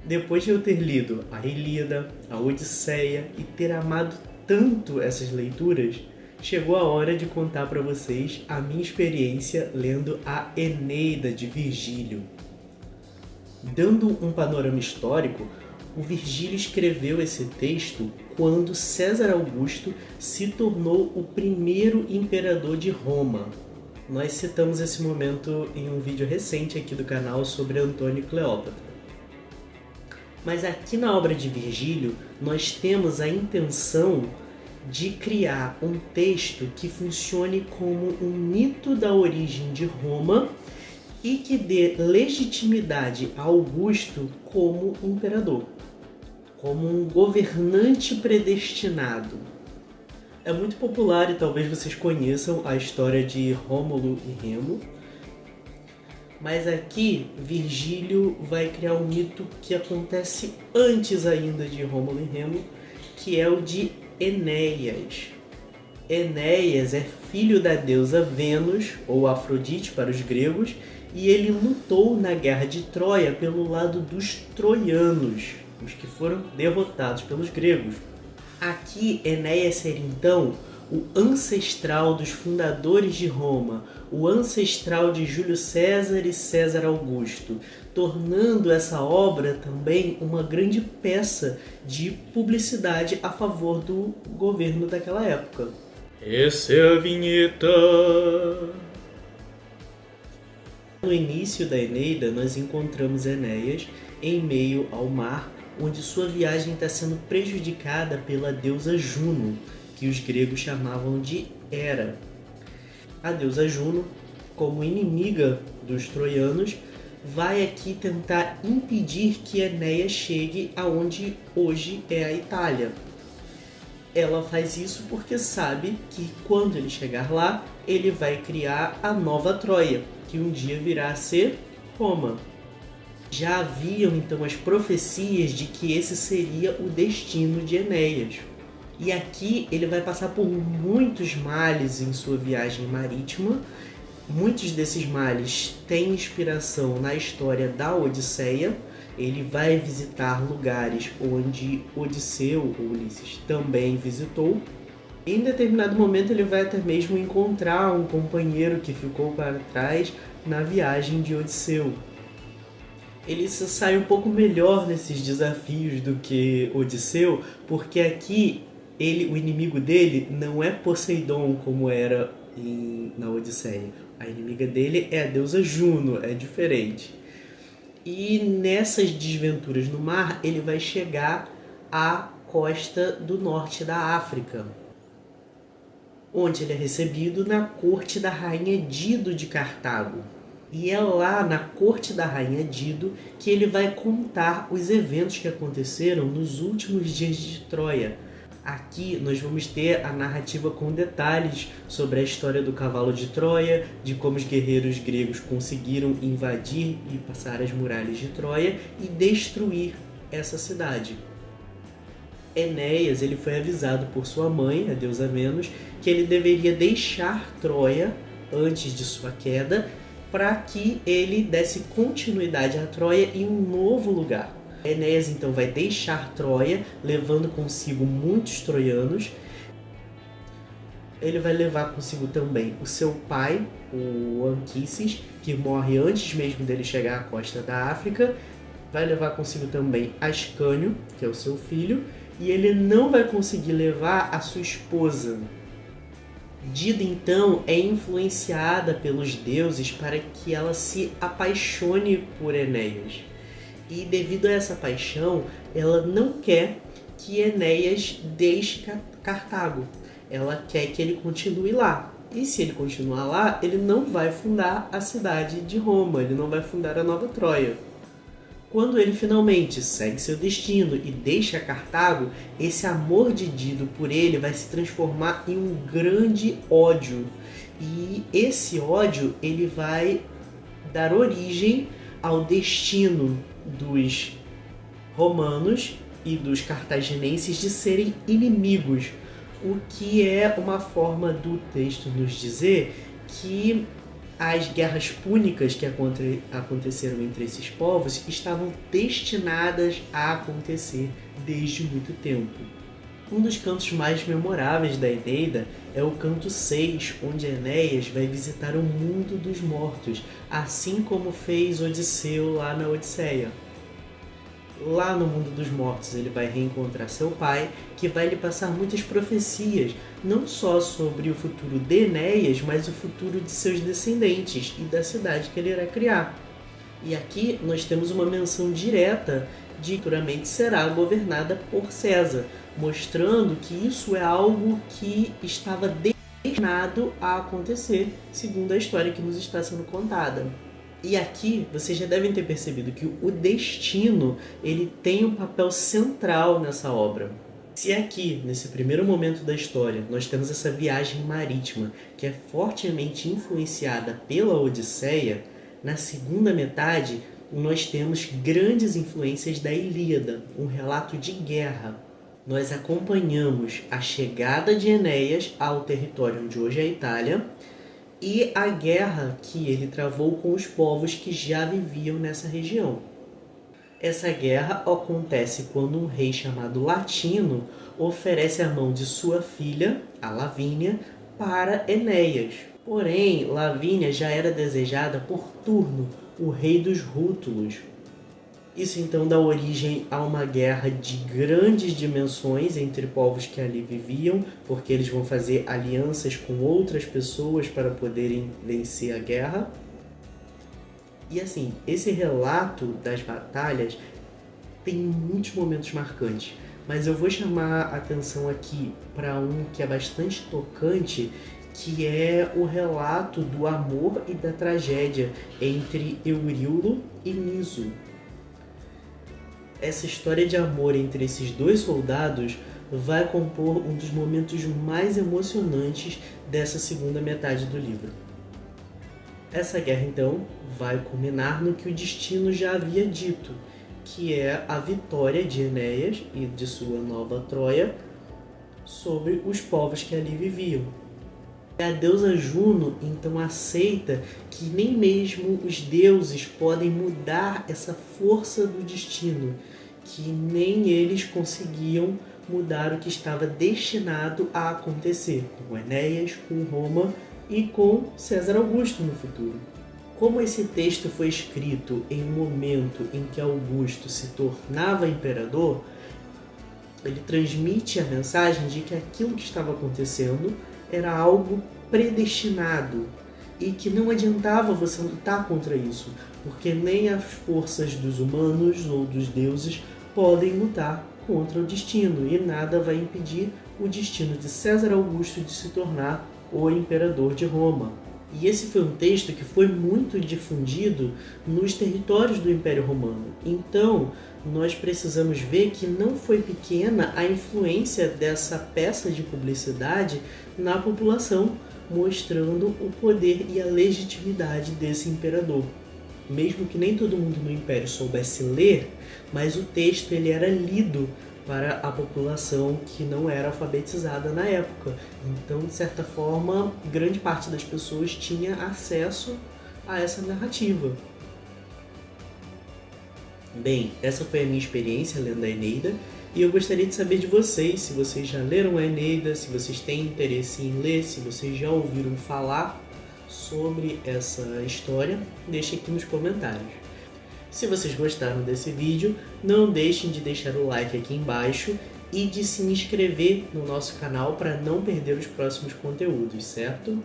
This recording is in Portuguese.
Depois de eu ter lido a Ilíada, a Odisseia e ter amado tanto essas leituras, chegou a hora de contar para vocês a minha experiência lendo a Eneida de Virgílio. Dando um panorama histórico, o Virgílio escreveu esse texto quando César Augusto se tornou o primeiro imperador de Roma. Nós citamos esse momento em um vídeo recente aqui do canal sobre Antônio e Cleópatra. Mas aqui na obra de Virgílio, nós temos a intenção de criar um texto que funcione como um mito da origem de Roma e que dê legitimidade a Augusto como imperador, como um governante predestinado. É muito popular e talvez vocês conheçam a história de Rômulo e Remo, mas aqui Virgílio vai criar um mito que acontece antes ainda de Rômulo e Remo, que é o de Enéas. Enéas é filho da deusa Vênus, ou Afrodite para os gregos, e ele lutou na guerra de Troia pelo lado dos troianos, os que foram derrotados pelos gregos. Aqui Enéas seria então o ancestral dos fundadores de Roma, o ancestral de Júlio César e César Augusto, tornando essa obra também uma grande peça de publicidade a favor do governo daquela época. Essa é a vinheta! No início da Eneida, nós encontramos Enéas em meio ao mar, onde sua viagem está sendo prejudicada pela deusa Juno, que os gregos chamavam de Hera. A deusa Juno, como inimiga dos troianos, vai aqui tentar impedir que Enéas chegue aonde hoje é a Itália. Ela faz isso porque sabe que quando ele chegar lá, ele vai criar a nova Troia, que um dia virá a ser Roma. Já haviam então as profecias de que esse seria o destino de Enéas. E aqui ele vai passar por muitos males em sua viagem marítima. Muitos desses males têm inspiração na história da Odisseia. Ele vai visitar lugares onde Odisseu ou Ulisses também visitou. Em determinado momento ele vai até mesmo encontrar um companheiro que ficou para trás na viagem de Odisseu. Ele sai um pouco melhor nesses desafios do que Odisseu, porque aqui o inimigo dele não é Poseidon como era na Odisseia. A inimiga dele é a deusa Juno, é diferente. E nessas desventuras no mar, ele vai chegar à costa do norte da África, onde ele é recebido na corte da rainha Dido de Cartago. E é lá na corte da rainha Dido que ele vai contar os eventos que aconteceram nos últimos dias de Troia. Aqui nós vamos ter a narrativa com detalhes sobre a história do cavalo de Troia, de como os guerreiros gregos conseguiram invadir e passar as muralhas de Troia e destruir essa cidade. Enéas ele foi avisado por sua mãe, a deusa Vênus, que ele deveria deixar Troia antes de sua queda para que ele desse continuidade à Troia em um novo lugar. Enéas então vai deixar Troia, levando consigo muitos troianos. Ele vai levar consigo também o seu pai, o Anquises, que morre antes mesmo dele chegar à costa da África. Vai levar consigo também Ascânio, que é o seu filho, e ele não vai conseguir levar a sua esposa. Dido então é influenciada pelos deuses para que ela se apaixone por Enéas. E devido a essa paixão, ela não quer que Enéas deixe Cartago. Ela quer que ele continue lá. E se ele continuar lá, ele não vai fundar a cidade de Roma, ele não vai fundar a nova Troia. Quando ele finalmente segue seu destino e deixa Cartago, esse amor de Dido por ele vai se transformar em um grande ódio. E esse ódio ele vai dar origem ao destino dos romanos e dos cartaginenses de serem inimigos, o que é uma forma do texto nos dizer que As guerras púnicas que aconteceram entre esses povos estavam destinadas a acontecer desde muito tempo. Um dos cantos mais memoráveis da Eneida é o canto 6, onde Enéas vai visitar o mundo dos mortos, assim como fez Odisseu lá na Odisseia. Lá no mundo dos mortos ele vai reencontrar seu pai, que vai lhe passar muitas profecias, não só sobre o futuro de Enéas, mas o futuro de seus descendentes e da cidade que ele irá criar. E aqui nós temos uma menção direta de que futuramente será governada por César, mostrando que isso é algo que estava destinado a acontecer, segundo a história que nos está sendo contada. E aqui vocês já devem ter percebido que o destino ele tem um papel central nessa obra. Se aqui, nesse primeiro momento da história, nós temos essa viagem marítima que é fortemente influenciada pela Odisseia, na segunda metade nós temos grandes influências da Ilíada, um relato de guerra. Nós acompanhamos a chegada de Enéas ao território onde hoje é a Itália, e a guerra que ele travou com os povos que já viviam nessa região. Essa guerra acontece quando um rei chamado Latino oferece a mão de sua filha, a Lavínia, para Enéas. Porém, Lavínia já era desejada por Turno, o rei dos Rútulos. Isso então dá origem a uma guerra de grandes dimensões entre povos que ali viviam, porque eles vão fazer alianças com outras pessoas para poderem vencer a guerra. E assim, esse relato das batalhas tem muitos momentos marcantes, mas eu vou chamar a atenção aqui para um que é bastante tocante, que é o relato do amor e da tragédia entre Euríolo e Niso. Essa história de amor entre esses dois soldados vai compor um dos momentos mais emocionantes dessa segunda metade do livro. Essa guerra, então, vai culminar no que o destino já havia dito, que é a vitória de Enéas e de sua nova Troia sobre os povos que ali viviam. A deusa Juno, então, aceita que nem mesmo os deuses podem mudar essa força do destino, que nem eles conseguiam mudar o que estava destinado a acontecer com Enéas, com Roma e com César Augusto no futuro. Como esse texto foi escrito em um momento em que Augusto se tornava imperador, ele transmite a mensagem de que aquilo que estava acontecendo era algo predestinado e que não adiantava você lutar contra isso, porque nem as forças dos humanos ou dos deuses podem lutar contra o destino, e nada vai impedir o destino de César Augusto de se tornar o imperador de Roma. E esse foi um texto que foi muito difundido nos territórios do Império Romano. Então, nós precisamos ver que não foi pequena a influência dessa peça de publicidade na população, mostrando o poder e a legitimidade desse imperador. Mesmo que nem todo mundo no Império soubesse ler, mas o texto ele era lido para a população que não era alfabetizada na época. Então, de certa forma, grande parte das pessoas tinha acesso a essa narrativa. Bem, essa foi a minha experiência lendo a Eneida, e eu gostaria de saber de vocês, se vocês já leram a Eneida, se vocês têm interesse em ler, se vocês já ouviram falar sobre essa história, deixe aqui nos comentários. Se vocês gostaram desse vídeo, não deixem de deixar o like aqui embaixo e de se inscrever no nosso canal para não perder os próximos conteúdos, certo?